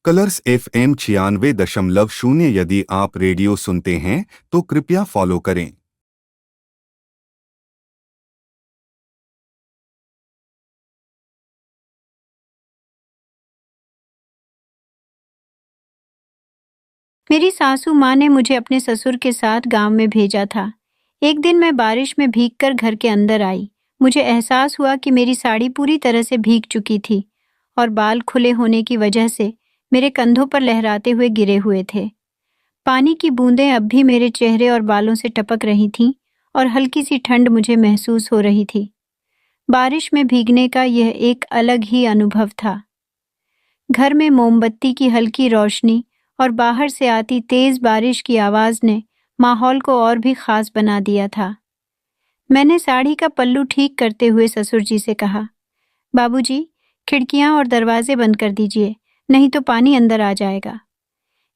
Colours FM 96.0। यदि आप radio सुनते हैं तो कृपया फॉलो करें। मेरी सासू माँ ने मुझे अपने ससुर के साथ गांव में भेजा था। एक दिन मैं बारिश में भीगकर घर के अंदर आई। मुझे एहसास हुआ कि मेरी साड़ी पूरी तरह से भीग चुकी थी और बाल खुले होने की वजह से मेरे कंधों पर लहराते हुए गिरे हुए थे। पानी की बूंदें अब भी मेरे चेहरे और बालों से टपक रही थीं और हल्की सी ठंड मुझे महसूस हो रही थी। बारिश में भीगने का यह एक अलग ही अनुभव था। घर में मोमबत्ती की हल्की रोशनी और बाहर से आती तेज बारिश की आवाज ने माहौल को और भी खास बना दिया था। मैंने साड़ी का पल्लू ठीक करते हुए ससुर जी से कहा, बाबूजी, खिड़कियां और दरवाजे बंद कर दीजिए, नहीं तो पानी अंदर आ जाएगा।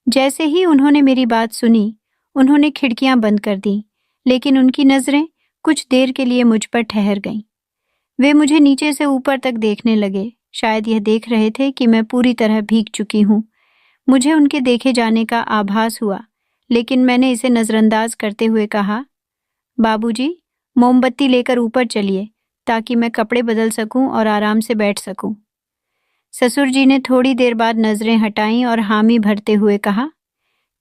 जैसे ही उन्होंने मेरी बात सुनी, उन्होंने खिड़कियां बंद कर दी, लेकिन उनकी नजरें कुछ देर के लिए मुझ पर ठहर गईं। वे मुझे नीचे से ऊपर तक देखने लगे, शायद यह देख रहे थे कि मैं पूरी तरह भीग चुकी हूँ। मुझे उनके देखे जाने का आभास हुआ, लेकिन मैंने इसे नजरअंदाज करते हुए कहा, बाबूजी, मोमबत्ती लेकर ऊपर चलिए ताकि मैं कपड़े बदल सकूं और आराम से बैठ सकूं। ससुर जी ने थोड़ी देर बाद नजरें हटाईं और हामी भरते हुए कहा,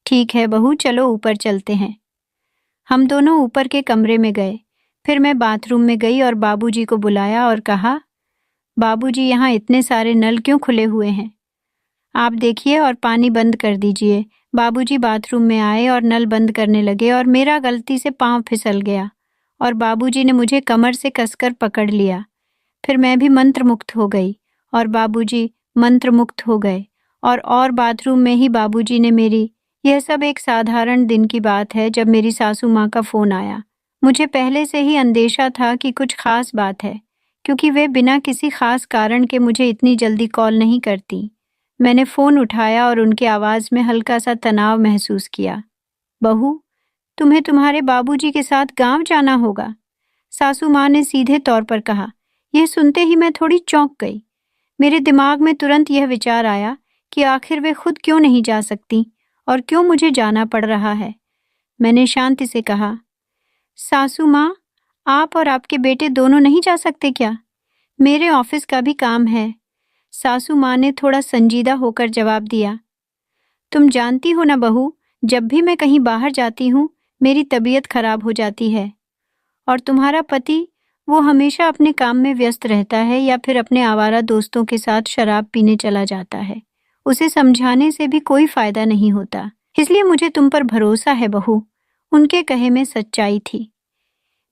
ठीक है बहू, चलो ऊपर चलते हैं। हम दोनों ऊपर के कमरे में गए। फिर मैं बाथरूम में गई और बाबूजी को बुलाया और कहा, बाबूजी, यहाँ इतने सारे नल क्यों खुले हुए हैं? आप देखिए और पानी बंद कर दीजिए। बाबूजी बाथरूम में आए और नल बंद करने लगे और मेरा गलती से पांव फिसल गया और बाबूजी ने मुझे कमर से कसकर पकड़ लिया। फिर मैं भी मंत्रमुग्ध हो गई और बाबूजी मंत्रमुग्ध हो गए और बाथरूम में ही बाबूजी ने मेरी। यह सब एक साधारण दिन की बात है जब मेरी सासू माँ का फोन आया। मुझे पहले से ही अंदेशा था कि कुछ खास बात है, क्योंकि वे बिना किसी खास कारण के मुझे इतनी जल्दी कॉल नहीं करती। मैंने फोन उठाया और उनकी आवाज में हल्का सा तनाव महसूस किया। बहू, तुम्हें तुम्हारे बाबूजी के साथ गांव जाना होगा, सासू माँ ने सीधे तौर पर कहा। यह सुनते ही मैं थोड़ी चौंक गई। मेरे दिमाग में तुरंत यह विचार आया कि आखिर वे खुद क्यों नहीं जा सकती और क्यों मुझे जाना पड़ रहा है। मैंने शांति से कहा, सासू माँ, आप और आपके बेटे दोनों नहीं जा सकते क्या? मेरे ऑफिस का भी काम है। सासू माँ ने थोड़ा संजीदा होकर जवाब दिया, तुम जानती हो ना बहू, जब भी मैं कहीं बाहर जाती हूँ मेरी तबीयत खराब हो जाती है। और तुम्हारा पति, वो हमेशा अपने काम में व्यस्त रहता है या फिर अपने आवारा दोस्तों के साथ शराब पीने चला जाता है। उसे समझाने से भी कोई फायदा नहीं होता। इसलिए मुझे तुम पर भरोसा है बहू। उनके कहे में सच्चाई थी।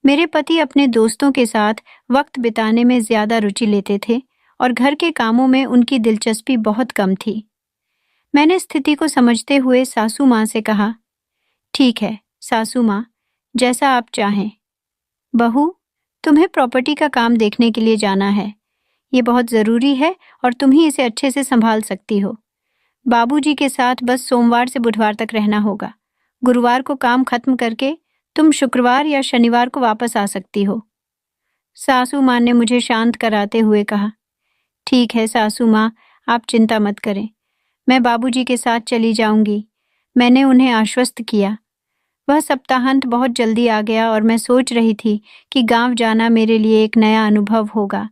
मेरे पति अपने दोस्तों के साथ वक्त बिताने में ज्यादा रुचि लेते थे और घर के कामों में उनकी दिलचस्पी बहुत कम थी। मैंने स्थिति को समझते हुए सासू माँ से कहा, ठीक है सासू माँ, जैसा आप चाहें। बहू, तुम्हें प्रॉपर्टी का काम देखने के लिए जाना है। ये बहुत ज़रूरी है और तुम ही इसे अच्छे से संभाल सकती हो। बाबूजी के साथ बस सोमवार से बुधवार तक रहना होगा। गुरुवार को काम खत्म करके तुम शुक्रवार या शनिवार को वापस आ सकती हो। सासू माँ ने मुझे शांत कराते हुए कहा, ठीक है सासू माँ, आप चिंता मत करें, मैं बाबूजी के साथ चली जाऊंगी। मैंने उन्हें आश्वस्त किया। वह सप्ताहांत बहुत जल्दी आ गया और मैं सोच रही थी कि गांव जाना मेरे लिए एक नया अनुभव होगा।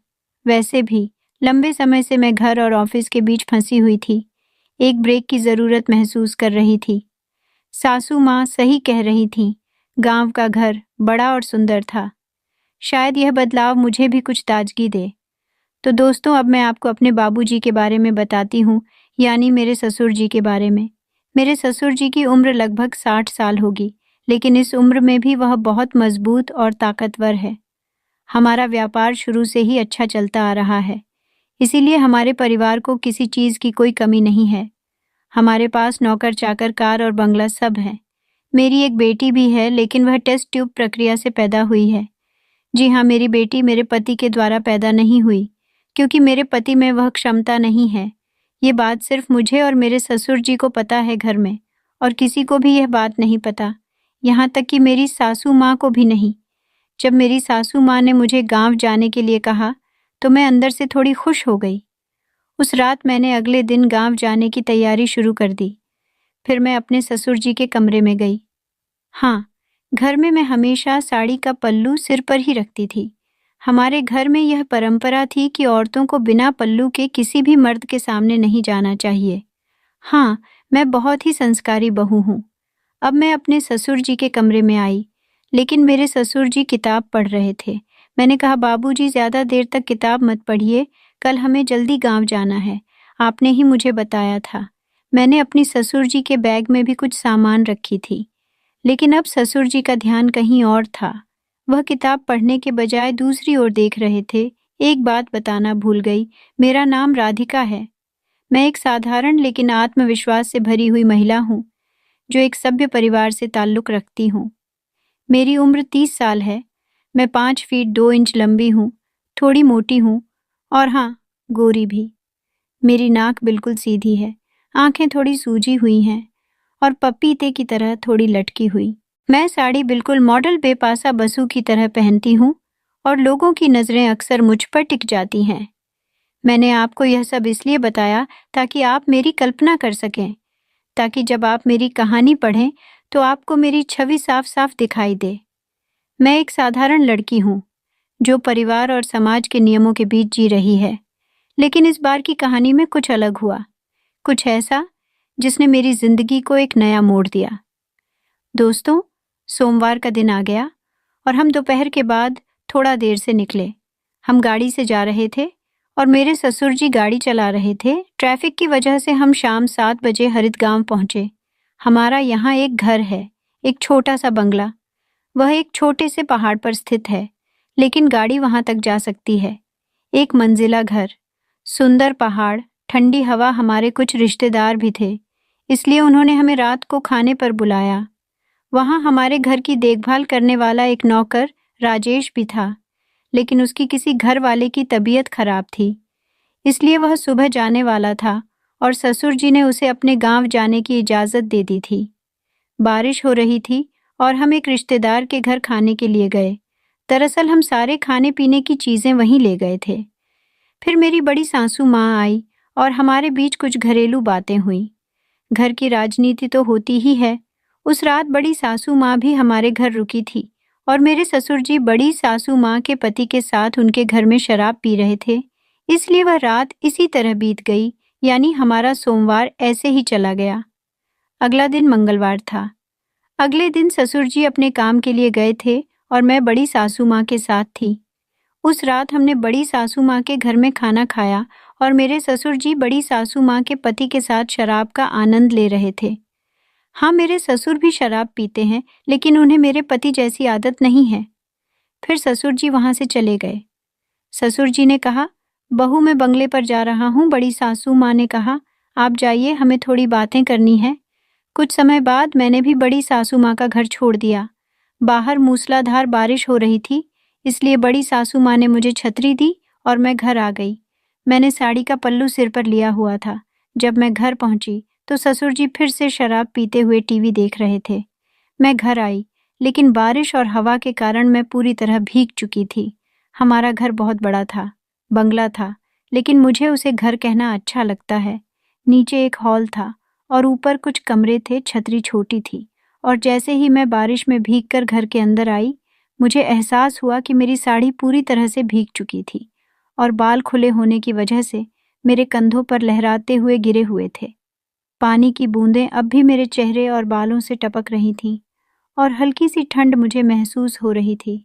वैसे भी लंबे समय से मैं घर और ऑफिस के बीच फंसी हुई थी। एक ब्रेक की ज़रूरत महसूस कर रही थी। सासू माँ सही कह रही थीं, गांव का घर बड़ा और सुंदर था। शायद यह बदलाव मुझे भी कुछ ताजगी दे। तो दोस्तों, अब मैं आपको अपने बाबूजी के बारे में बताती हूँ, यानी मेरे ससुर जी के बारे में। मेरे ससुर जी की उम्र लगभग 60 साल होगी, लेकिन इस उम्र में भी वह बहुत मजबूत और ताकतवर है। हमारा व्यापार शुरू से ही अच्छा चलता आ रहा है, इसीलिए हमारे परिवार को किसी चीज़ की कोई कमी नहीं है। हमारे पास नौकर चाकर, कार और बंगला सब है। मेरी एक बेटी भी है, लेकिन वह टेस्ट ट्यूब प्रक्रिया से पैदा हुई है। जी हाँ, मेरी बेटी मेरे पति के द्वारा पैदा नहीं हुई, क्योंकि मेरे पति में वह क्षमता नहीं है। ये बात सिर्फ मुझे और मेरे ससुर जी को पता है घर में, और किसी को भी यह बात नहीं पता, यहाँ तक कि मेरी सासू माँ को भी नहीं। जब मेरी सासू माँ ने मुझे गांव जाने के लिए कहा, तो मैं अंदर से थोड़ी खुश हो गई। उस रात मैंने अगले दिन गांव जाने की तैयारी शुरू कर दी। फिर मैं अपने ससुर जी के कमरे में गई। हाँ, घर में मैं हमेशा साड़ी का पल्लू सिर पर ही रखती थी। हमारे घर में यह परंपरा थी कि औरतों को बिना पल्लू के किसी भी मर्द के सामने नहीं जाना चाहिए। हाँ, मैं बहुत ही संस्कारी बहू हूँ। अब मैं अपने ससुर जी के कमरे में आई, लेकिन मेरे ससुर जी किताब पढ़ रहे थे। मैंने कहा, बाबूजी ज़्यादा देर तक किताब मत पढ़िए, कल हमें जल्दी गांव जाना है। आपने ही मुझे बताया था। मैंने अपनी ससुर जी के बैग में भी कुछ सामान रखी थी, लेकिन अब ससुर जी का ध्यान कहीं और था। वह किताब पढ़ने के बजाय दूसरी ओर देख रहे थे। एक बात बताना भूल गई, मेरा नाम राधिका है। मैं एक साधारण लेकिन आत्मविश्वास से भरी हुई महिला हूँ, जो एक सभ्य परिवार से ताल्लुक रखती हूँ। मेरी उम्र 30 साल है। मैं 5 फीट 2 इंच लंबी हूँ, थोड़ी मोटी हूँ और हाँ, गोरी भी। मेरी नाक बिल्कुल सीधी है, आंखें थोड़ी सूजी हुई हैं और पपीते की तरह थोड़ी लटकी हुई। मैं साड़ी बिल्कुल मॉडल बेपासा बसु की तरह पहनती हूँ और लोगों की नज़रें अक्सर मुझ पर टिक जाती हैं। मैंने आपको यह सब इसलिए बताया ताकि आप मेरी कल्पना कर सकें, ताकि जब आप मेरी कहानी पढ़ें तो आपको मेरी छवि साफ साफ दिखाई दे। मैं एक साधारण लड़की हूँ, जो परिवार और समाज के नियमों के बीच जी रही है। लेकिन इस बार की कहानी में कुछ अलग हुआ, कुछ ऐसा जिसने मेरी जिंदगी को एक नया मोड़ दिया। दोस्तों, सोमवार का दिन आ गया और हम दोपहर के बाद थोड़ा देर से निकले। हम गाड़ी से जा रहे थे और मेरे ससुर जी गाड़ी चला रहे थे। ट्रैफिक की वजह से हम शाम 7 बजे हरितगांव पहुंचे। हमारा यहाँ एक घर है, एक छोटा सा बंगला। वह एक छोटे से पहाड़ पर स्थित है, लेकिन गाड़ी वहां तक जा सकती है। एक मंजिला घर, सुंदर पहाड़, ठंडी हवा। हमारे कुछ रिश्तेदार भी थे, इसलिए उन्होंने हमें रात को खाने पर बुलाया। वहां हमारे घर की देखभाल करने वाला एक नौकर राजेश भी था, लेकिन उसकी किसी घर वाले की तबीयत खराब थी, इसलिए वह सुबह जाने वाला था और ससुर जी ने उसे अपने गांव जाने की इजाज़त दे दी थी। बारिश हो रही थी और हम एक रिश्तेदार के घर खाने के लिए गए। दरअसल हम सारे खाने पीने की चीज़ें वहीं ले गए थे। फिर मेरी बड़ी सासू माँ आई और हमारे बीच कुछ घरेलू बातें हुईं। घर की राजनीति तो होती ही है। उस रात बड़ी सासू माँ भी हमारे घर रुकी थी और मेरे ससुर जी बड़ी सासू माँ के पति के साथ उनके घर में शराब पी रहे थे, इसलिए वह रात इसी तरह बीत गई, यानी हमारा सोमवार ऐसे ही चला गया। अगला दिन मंगलवार था। अगले दिन ससुर जी अपने काम के लिए गए थे और मैं बड़ी सासू माँ के साथ थी। उस रात हमने बड़ी सासू माँ के घर में खाना खाया और मेरे ससुर जी बड़ी सासू माँ के पति के साथ शराब का आनंद ले रहे थे। हाँ, मेरे ससुर भी शराब पीते हैं, लेकिन उन्हें मेरे पति जैसी आदत नहीं है। फिर ससुर जी वहां से चले गए। ससुर जी ने कहा, बहू मैं बंगले पर जा रहा हूँ। बड़ी सासू माँ ने कहा, आप जाइए, हमें थोड़ी बातें करनी है। कुछ समय बाद मैंने भी बड़ी सासू माँ का घर छोड़ दिया। बाहर मूसलाधार बारिश हो रही थी, इसलिए बड़ी सासू माँ ने मुझे छतरी दी और मैं घर आ गई। मैंने साड़ी का पल्लू सिर पर लिया हुआ था। जब मैं घर पहुंची तो ससुर जी फिर से शराब पीते हुए टीवी देख रहे थे। मैं घर आई, लेकिन बारिश और हवा के कारण मैं पूरी तरह भीग चुकी थी। हमारा घर बहुत बड़ा था, बंगला था, लेकिन मुझे उसे घर कहना अच्छा लगता है। नीचे एक हॉल था और ऊपर कुछ कमरे थे। छतरी छोटी थी और जैसे ही मैं बारिश में भीगकर घर के अंदर आई, मुझे एहसास हुआ कि मेरी साड़ी पूरी तरह से भीग चुकी थी और बाल खुले होने की वजह से मेरे कंधों पर लहराते हुए गिरे हुए थे। पानी की बूंदें अब भी मेरे चेहरे और बालों से टपक रही थीं और हल्की सी ठंड मुझे महसूस हो रही थी।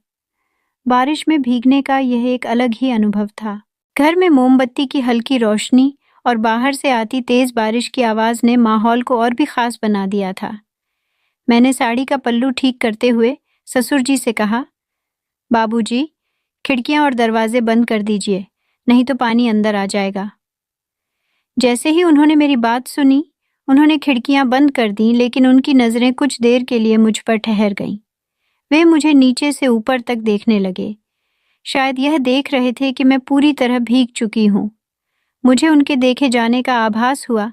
बारिश में भीगने का यह एक अलग ही अनुभव था। घर में मोमबत्ती की हल्की रोशनी और बाहर से आती तेज बारिश की आवाज़ ने माहौल को और भी खास बना दिया था। मैंने साड़ी का पल्लू ठीक करते हुए ससुर जी से कहा, बाबूजी, खिड़कियां और दरवाजे बंद कर दीजिए, नहीं तो पानी अंदर आ जाएगा। जैसे ही उन्होंने मेरी बात सुनी, उन्होंने खिड़कियां बंद कर दी, लेकिन उनकी नज़रें कुछ देर के लिए मुझ पर ठहर गईं। वे मुझे नीचे से ऊपर तक देखने लगे। शायद यह देख रहे थे कि मैं पूरी तरह भीग चुकी हूँ। मुझे उनके देखे जाने का आभास हुआ,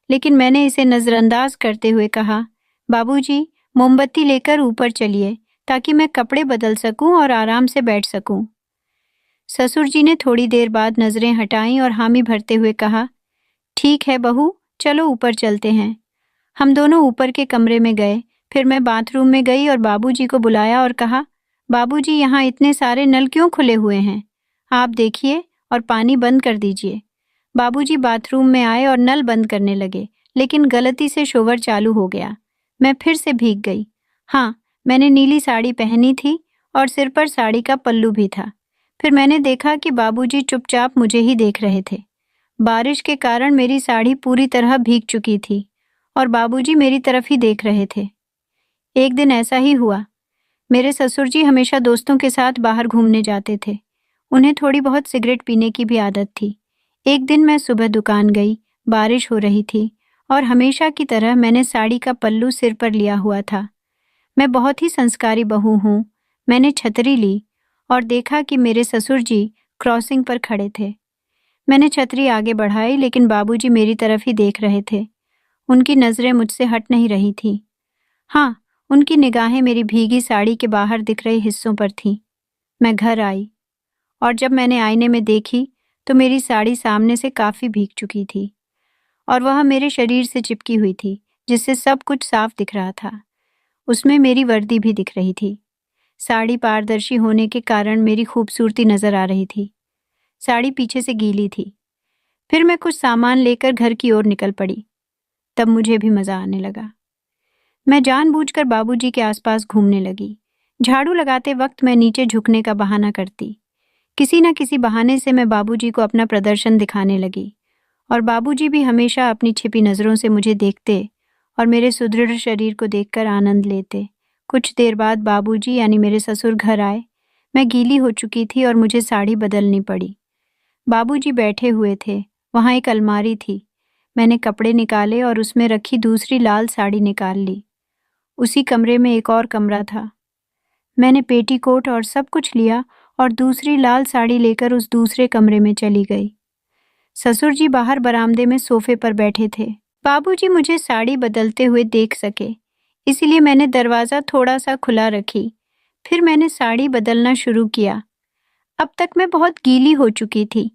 लेकिन मैंने इसे नज़रअंदाज करते हुए कहा, बाबूजी, मोमबत्ती लेकर ऊपर चलिए ताकि मैं कपड़े बदल सकूं और आराम से बैठ सकूं। ससुर जी ने थोड़ी देर बाद नजरें हटाईं और हामी भरते हुए कहा, ठीक है बहू, चलो ऊपर चलते हैं। हम दोनों ऊपर के कमरे में गए। फिर मैं बाथरूम में गई और बाबूजी को बुलाया और कहा, बाबूजी यहाँ इतने सारे नल क्यों खुले हुए हैं? आप देखिए और पानी बंद कर दीजिए। बाबूजी बाथरूम में आए और नल बंद करने लगे, लेकिन गलती से शोवर चालू हो गया। मैं फिर से भीग गई। हाँ, मैंने नीली साड़ी पहनी थी और सिर पर साड़ी का पल्लू भी था। फिर मैंने देखा कि बाबूजी चुपचाप मुझे ही देख रहे थे। बारिश के कारण मेरी साड़ी पूरी तरह भीग चुकी थी और बाबूजी मेरी तरफ ही देख रहे थे। एक दिन ऐसा ही हुआ। मेरे ससुर जी हमेशा दोस्तों के साथ बाहर घूमने जाते थे। उन्हें थोड़ी बहुत सिगरेट पीने की भी आदत थी। एक दिन मैं सुबह दुकान गई, बारिश हो रही थी और हमेशा की तरह मैंने साड़ी का पल्लू सिर पर लिया हुआ था। मैं बहुत ही संस्कारी बहू हूँ। मैंने छतरी ली और देखा कि मेरे ससुर जी क्रॉसिंग पर खड़े थे। मैंने छतरी आगे बढ़ाई, लेकिन बाबूजी मेरी तरफ ही देख रहे थे। उनकी नजरें मुझसे हट नहीं रही थीं। हाँ, उनकी निगाहें मेरी भीगी साड़ी के बाहर दिख रहे हिस्सों पर थीं। मैं घर आई और जब मैंने आईने में देखी तो मेरी साड़ी सामने से काफी भीग चुकी थी और वह मेरे शरीर से चिपकी हुई थी, जिससे सब कुछ साफ दिख रहा था। उसमें मेरी वर्दी भी दिख रही थी। साड़ी पारदर्शी होने के कारण मेरी खूबसूरती नजर आ रही थी। साड़ी पीछे से गीली थी। फिर मैं कुछ सामान लेकर घर की ओर निकल पड़ी। तब मुझे भी मजा आने लगा। मैं जानबूझकर बाबूजी के आसपास घूमने लगी। झाड़ू लगाते वक्त मैं नीचे झुकने का बहाना करती। किसी न किसी बहाने से मैं बाबूजी को अपना प्रदर्शन दिखाने लगी और बाबूजी भी हमेशा अपनी छिपी नजरों से मुझे देखते और मेरे सुदृढ़ शरीर को देखकर आनंद लेते। कुछ देर बाद बाबूजी यानी मेरे ससुर घर आए। मैं गीली हो चुकी थी और मुझे साड़ी बदलनी पड़ी। बाबूजी बैठे हुए थे। वहाँ एक अलमारी थी। मैंने कपड़े निकाले और उसमें रखी दूसरी लाल साड़ी निकाल ली। उसी कमरे में एक और कमरा था। मैंने पेटीकोट और सब कुछ लिया और दूसरी लाल साड़ी लेकर उस दूसरे कमरे में चली गई। ससुर जी बाहर बरामदे में सोफे पर बैठे थे। बाबूजी मुझे साड़ी बदलते हुए देख सके, इसलिए मैंने दरवाज़ा थोड़ा सा खुला रखी। फिर मैंने साड़ी बदलना शुरू किया। अब तक मैं बहुत गीली हो चुकी थी।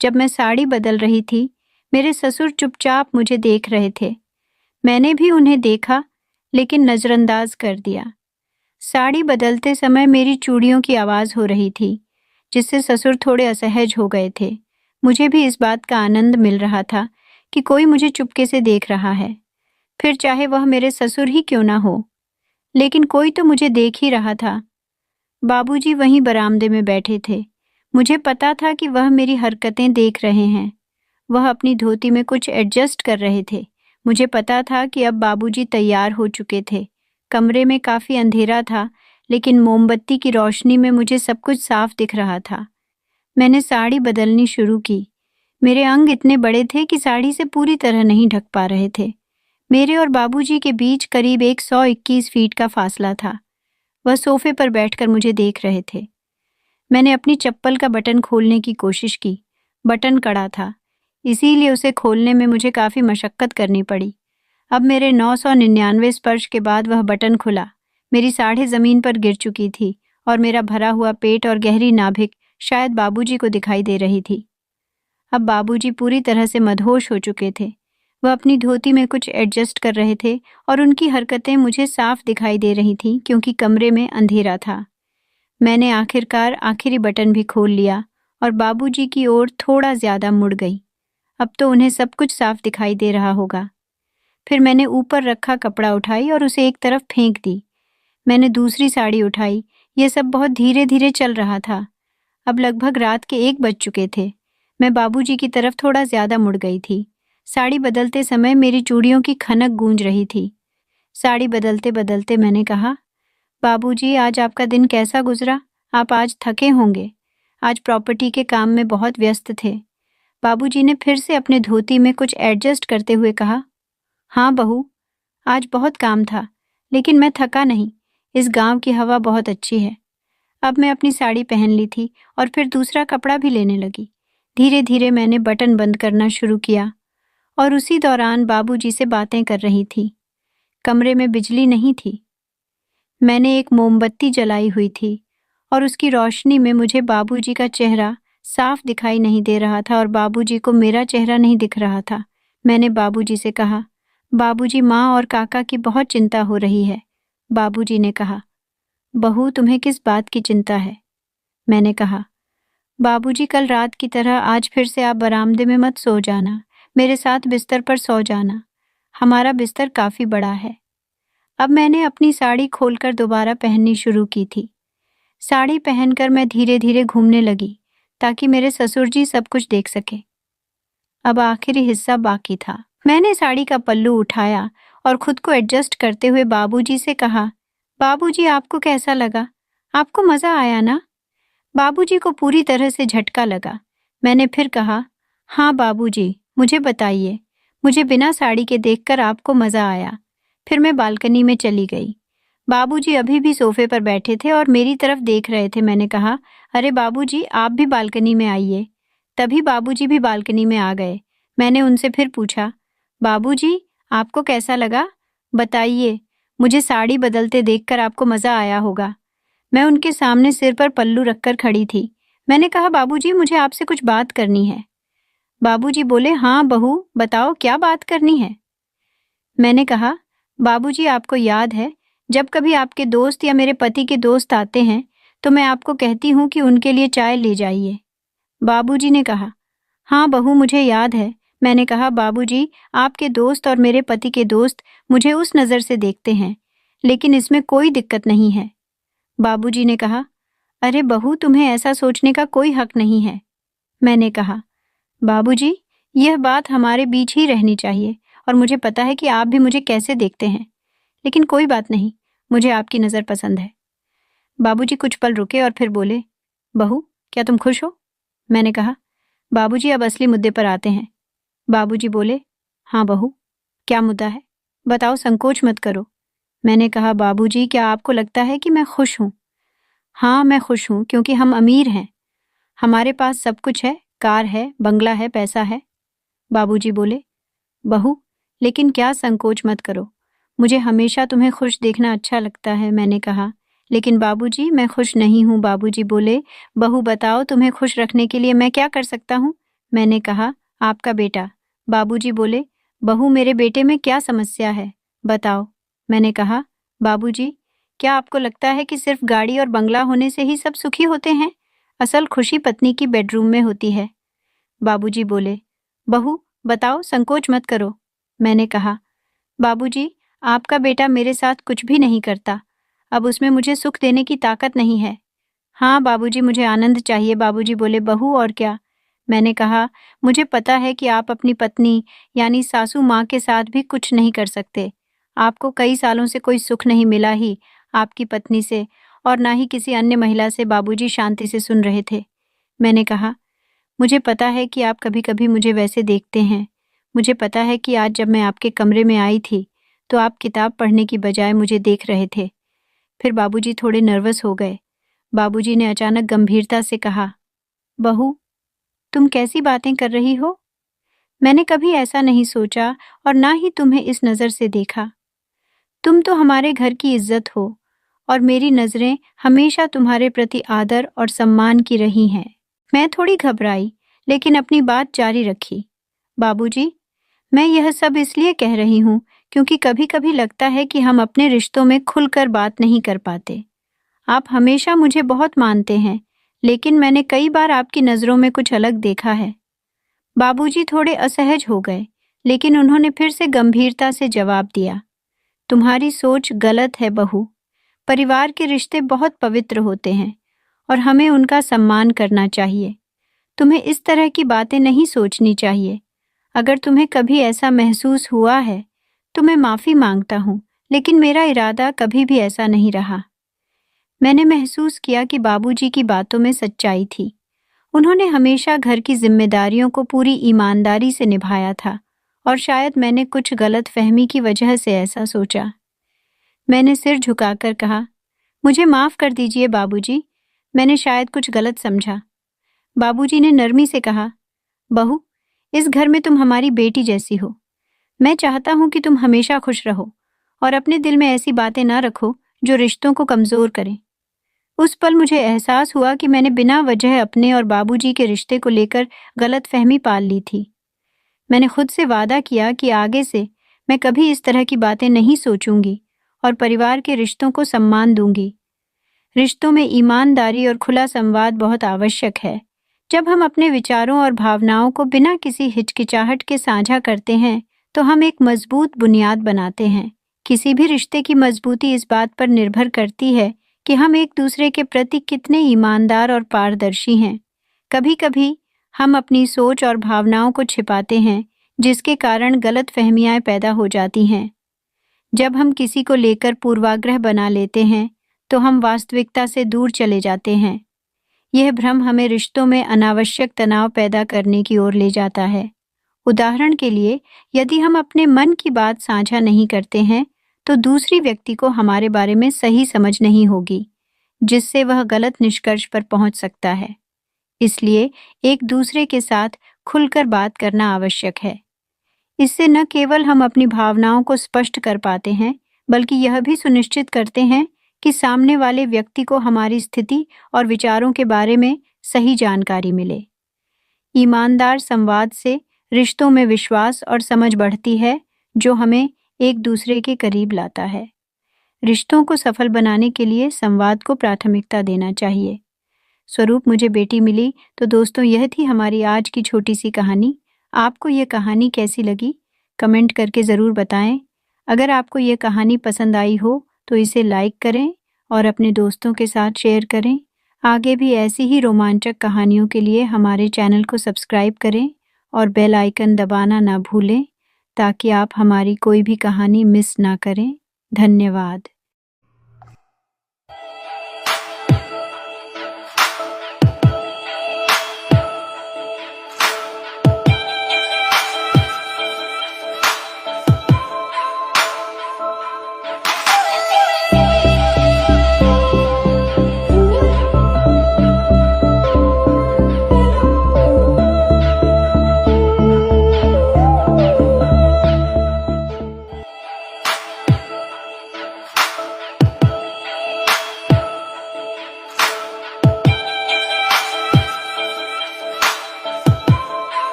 जब मैं साड़ी बदल रही थी, मेरे ससुर चुपचाप मुझे देख रहे थे। मैंने भी उन्हें देखा, लेकिन नज़रअंदाज कर दिया। साड़ी बदलते समय मेरी चूड़ियों की आवाज़ हो रही थी, जिससे ससुर थोड़े असहज हो गए थे। मुझे भी इस बात का आनंद मिल रहा था कि कोई मुझे चुपके से देख रहा है, फिर चाहे वह मेरे ससुर ही क्यों ना हो, लेकिन कोई तो मुझे देख ही रहा था। बाबूजी वहीं बरामदे में बैठे थे। मुझे पता था कि वह मेरी हरकतें देख रहे हैं। वह अपनी धोती में कुछ एडजस्ट कर रहे थे। मुझे पता था कि अब बाबूजी तैयार हो चुके थे। कमरे में काफ़ी अंधेरा था, लेकिन मोमबत्ती की रोशनी में मुझे सब कुछ साफ दिख रहा था। मैंने साड़ी बदलनी शुरू की। मेरे अंग इतने बड़े थे कि साड़ी से पूरी तरह नहीं ढक पा रहे थे। मेरे और बाबूजी के बीच करीब 121 फीट का फासला था। वह सोफे पर बैठकर मुझे देख रहे थे। मैंने अपनी चप्पल का बटन खोलने की कोशिश की। बटन कड़ा था, इसीलिए उसे खोलने में मुझे काफ़ी मशक्कत करनी पड़ी। अब मेरे 999 स्पर्श के बाद वह बटन खुला। मेरी साड़ी ज़मीन पर गिर चुकी थी और मेरा भरा हुआ पेट और गहरी नाभिक शायद बाबूजी को दिखाई दे रही थी। अब बाबूजी पूरी तरह से मदहोश हो चुके थे। वह अपनी धोती में कुछ एडजस्ट कर रहे थे और उनकी हरकतें मुझे साफ दिखाई दे रही थीं, क्योंकि कमरे में अंधेरा था। मैंने आखिरकार आखिरी बटन भी खोल लिया और बाबूजी की ओर थोड़ा ज़्यादा मुड़ गई। अब तो उन्हें सब कुछ साफ दिखाई दे रहा होगा। फिर मैंने ऊपर रखा कपड़ा उठाई और उसे एक तरफ फेंक दी। मैंने दूसरी साड़ी उठाई। यह सब बहुत धीरे धीरे चल रहा था। अब लगभग रात के 1 बज चुके थे। मैं बाबूजी की तरफ थोड़ा ज़्यादा मुड़ गई थी। साड़ी बदलते समय मेरी चूड़ियों की खनक गूंज रही थी। साड़ी बदलते बदलते मैंने कहा, बाबूजी, आज आपका दिन कैसा गुजरा? आप आज थके होंगे। आज प्रॉपर्टी के काम में बहुत व्यस्त थे। बाबूजी ने फिर से अपने धोती में कुछ एडजस्ट करते हुए कहा, हाँ बहू, आज बहुत काम था, लेकिन मैं थका नहीं। इस गांव की हवा बहुत अच्छी है। अब मैं अपनी साड़ी पहन ली थी और फिर दूसरा कपड़ा भी लेने लगी। धीरे धीरे मैंने बटन बंद करना शुरू किया और उसी दौरान बाबूजी से बातें कर रही थी। कमरे में बिजली नहीं थी। मैंने एक मोमबत्ती जलाई हुई थी और उसकी रोशनी में मुझे बाबूजी का चेहरा साफ दिखाई नहीं दे रहा था और बाबूजी को मेरा चेहरा नहीं दिख रहा था। मैंने बाबूजी से कहा, बाबूजी, माँ और काका की बहुत चिंता हो रही है। बाबूजी ने कहा, बहू, तुम्हें किस बात की चिंता है? मैंने कहा, बाबूजी, कल रात की तरह आज फिर से आप बरामदे में मत सो जाना, मेरे साथ बिस्तर पर सो जाना। हमारा बिस्तर काफी बड़ा है। अब मैंने अपनी साड़ी खोलकर दोबारा पहननी शुरू की थी। साड़ी पहनकर मैं धीरे धीरे घूमने लगी ताकि मेरे ससुर जी सब कुछ देख सके। अब आखिरी हिस्सा बाकी था। मैंने साड़ी का पल्लू उठाया और खुद को एडजस्ट करते हुए बाबूजी से कहा, बाबूजी, आपको कैसा लगा? आपको मजा आया ना? बाबूजी को पूरी तरह से झटका लगा। मैंने फिर कहा, हाँ बाबूजी, मुझे बताइए, मुझे बिना साड़ी के देखकर आपको मजा आया। फिर मैं बालकनी में चली गई। बाबूजी अभी भी सोफे पर बैठे थे और मेरी तरफ देख रहे थे। मैंने कहा, अरे बाबूजी, आप भी बालकनी में आइए। तभी बाबूजी भी बालकनी में आ गए। मैंने उनसे फिर पूछा, बाबूजी, आपको कैसा लगा? बताइए, मुझे साड़ी बदलते देखकर आपको मजा आया होगा। मैं उनके सामने सिर पर पल्लू रखकर खड़ी थी। मैंने कहा, बाबूजी, मुझे आपसे कुछ बात करनी है। बाबूजी बोले, हाँ बहू, बताओ क्या बात करनी है? मैंने कहा, बाबूजी, आपको याद है जब कभी आपके दोस्त या मेरे पति के दोस्त आते हैं तो मैं आपको कहती हूँ कि उनके लिए चाय ले जाइए। बाबूजी ने कहा, हाँ बहू, मुझे याद है। मैंने कहा, बाबूजी, आपके दोस्त और मेरे पति के दोस्त मुझे उस नज़र से देखते हैं, लेकिन इसमें कोई दिक्कत नहीं है। बाबूजी ने कहा, अरे बहू, तुम्हें ऐसा सोचने का कोई हक नहीं है। मैंने कहा, बाबूजी, यह बात हमारे बीच ही रहनी चाहिए और मुझे पता है कि आप भी मुझे कैसे देखते हैं, लेकिन कोई बात नहीं, मुझे आपकी नज़र पसंद है। बाबूजी कुछ पल रुके और फिर बोले, बहू, क्या तुम खुश हो? मैंने कहा, बाबूजी, अब असली मुद्दे पर आते हैं। बाबूजी बोले, हाँ बहू, क्या मुद्दा है? बताओ, संकोच मत करो। मैंने कहा, बाबूजी, क्या आपको लगता है कि मैं खुश हूँ? हाँ, मैं खुश हूँ क्योंकि हम अमीर हैं। हमारे पास सब कुछ है, कार है, बंगला है, पैसा है। बाबूजी बोले, बहू, लेकिन क्या संकोच मत करो, मुझे हमेशा तुम्हें खुश देखना अच्छा लगता है। मैंने कहा, लेकिन बाबूजी, मैं खुश नहीं हूँ। बाबूजी बोले, बहू बताओ, तुम्हें खुश रखने के लिए मैं क्या कर सकता हूँ? मैंने कहा, आपका बेटा। बाबूजी बोले, बहू, मेरे बेटे में क्या समस्या है? बताओ। मैंने कहा, बाबूजी, क्या आपको लगता है कि सिर्फ गाड़ी और बंगला होने से ही सब सुखी होते हैं? असल खुशी पत्नी की बेडरूम में होती है। बाबूजी बोले, बहू बताओ, संकोच मत करो। मैंने कहा, बाबूजी, आपका बेटा मेरे साथ कुछ भी नहीं करता। अब उसमें मुझे सुख देने की ताकत नहीं है। हाँ बाबूजी, मुझे आनंद चाहिए। बाबूजी बोले, बहू और क्या? मैंने कहा, मुझे पता है कि आप अपनी पत्नी यानी सासू माँ के साथ भी कुछ नहीं कर सकते। आपको कई सालों से कोई सुख नहीं मिला ही आपकी पत्नी से और ना ही किसी अन्य महिला से। बाबूजी शांति से सुन रहे थे। मैंने कहा, मुझे पता है कि आप कभी-कभी मुझे वैसे देखते हैं। मुझे पता है कि आज जब मैं आपके कमरे में आई थी, तो आप किताब पढ़ने की बजाय मुझे देख रहे थे। फिर बाबूजी थोड़े नर्वस हो गए। बाबूजी ने अचानक गंभीरता से कहा, बहू, तुम कैसी बातें कर रही हो? मैंने कभी ऐसा नहीं सोचा और ना ही तुम्हें इस नज़र से देखा। तुम तो हमारे घर की इज्जत हो और मेरी नज़रें हमेशा तुम्हारे प्रति आदर और सम्मान की रही हैं। मैं थोड़ी घबराई, लेकिन अपनी बात जारी रखी। बाबूजी, मैं यह सब इसलिए कह रही हूँ क्योंकि कभी-कभी लगता है कि हम अपने रिश्तों में खुलकर बात नहीं कर पाते। आप हमेशा मुझे बहुत मानते हैं, लेकिन मैंने कई बार आपकी नज़रों में कुछ अलग देखा है। बाबूजी थोड़े असहज हो गए, लेकिन उन्होंने फिर से गंभीरता से जवाब दिया, तुम्हारी सोच गलत है बहू। परिवार के रिश्ते बहुत पवित्र होते हैं और हमें उनका सम्मान करना चाहिए। तुम्हें इस तरह की बातें नहीं सोचनी चाहिए। अगर तुम्हें कभी ऐसा महसूस हुआ है, तो मैं माफ़ी मांगता हूँ, लेकिन मेरा इरादा कभी भी ऐसा नहीं रहा। मैंने महसूस किया कि बाबूजी की बातों में सच्चाई थी। उन्होंने हमेशा घर की जिम्मेदारियों को पूरी ईमानदारी से निभाया था और शायद मैंने कुछ गलतफहमी की वजह से ऐसा सोचा। मैंने सिर झुकाकर कहा, मुझे माफ़ कर दीजिए बाबूजी, मैंने शायद कुछ गलत समझा। बाबूजी ने नरमी से कहा, बहू, इस घर में तुम हमारी बेटी जैसी हो। मैं चाहता हूँ कि तुम हमेशा खुश रहो और अपने दिल में ऐसी बातें ना रखो जो रिश्तों को कमज़ोर करें। उस पल मुझे एहसास हुआ कि मैंने बिना वजह अपने और बाबूजी के रिश्ते को लेकर गलतफहमी पाल ली थी। मैंने खुद से वादा किया कि आगे से मैं कभी इस तरह की बातें नहीं सोचूंगी और परिवार के रिश्तों को सम्मान दूंगी। रिश्तों में ईमानदारी और खुला संवाद बहुत आवश्यक है। जब हम अपने विचारों और भावनाओं को बिना किसी हिचकिचाहट के साझा करते हैं, तो हम एक मजबूत बुनियाद बनाते हैं। किसी भी रिश्ते की मजबूती इस बात पर निर्भर करती है कि हम एक दूसरे के प्रति कितने ईमानदार और पारदर्शी हैं। कभी-कभी हम अपनी सोच और भावनाओं को छिपाते हैं, जिसके कारण गलतफहमियां पैदा हो जाती हैं। जब हम किसी को लेकर पूर्वाग्रह बना लेते हैं, तो हम वास्तविकता से दूर चले जाते हैं। यह भ्रम हमें रिश्तों में अनावश्यक तनाव पैदा करने की ओर ले जाता है। उदाहरण के लिए, यदि हम अपने मन की बात साझा नहीं करते हैं, तो दूसरी व्यक्ति को हमारे बारे में सही समझ नहीं होगी, जिससे वह गलत निष्कर्ष पर पहुंच सकता है। इसलिए एक दूसरे के साथ खुलकर बात करना आवश्यक है। इससे न केवल हम अपनी भावनाओं को स्पष्ट कर पाते हैं, बल्कि यह भी सुनिश्चित करते हैं कि सामने वाले व्यक्ति को हमारी स्थिति और विचारों के बारे में सही जानकारी मिले। ईमानदार संवाद से रिश्तों में विश्वास और समझ बढ़ती है, जो हमें एक दूसरे के करीब लाता है। रिश्तों को सफल बनाने के लिए संवाद को प्राथमिकता देना चाहिए। स्वरूप मुझे बेटी मिली। तो दोस्तों, यह थी हमारी आज की छोटी सी कहानी। आपको ये कहानी कैसी लगी? कमेंट करके ज़रूर बताएं। अगर आपको ये कहानी पसंद आई हो तो इसे लाइक करें और अपने दोस्तों के साथ शेयर करें। आगे भी ऐसी ही रोमांचक कहानियों के लिए हमारे चैनल को सब्सक्राइब करें और बेल आइकन दबाना ना भूलें, ताकि आप हमारी कोई भी कहानी मिस ना करें। धन्यवाद।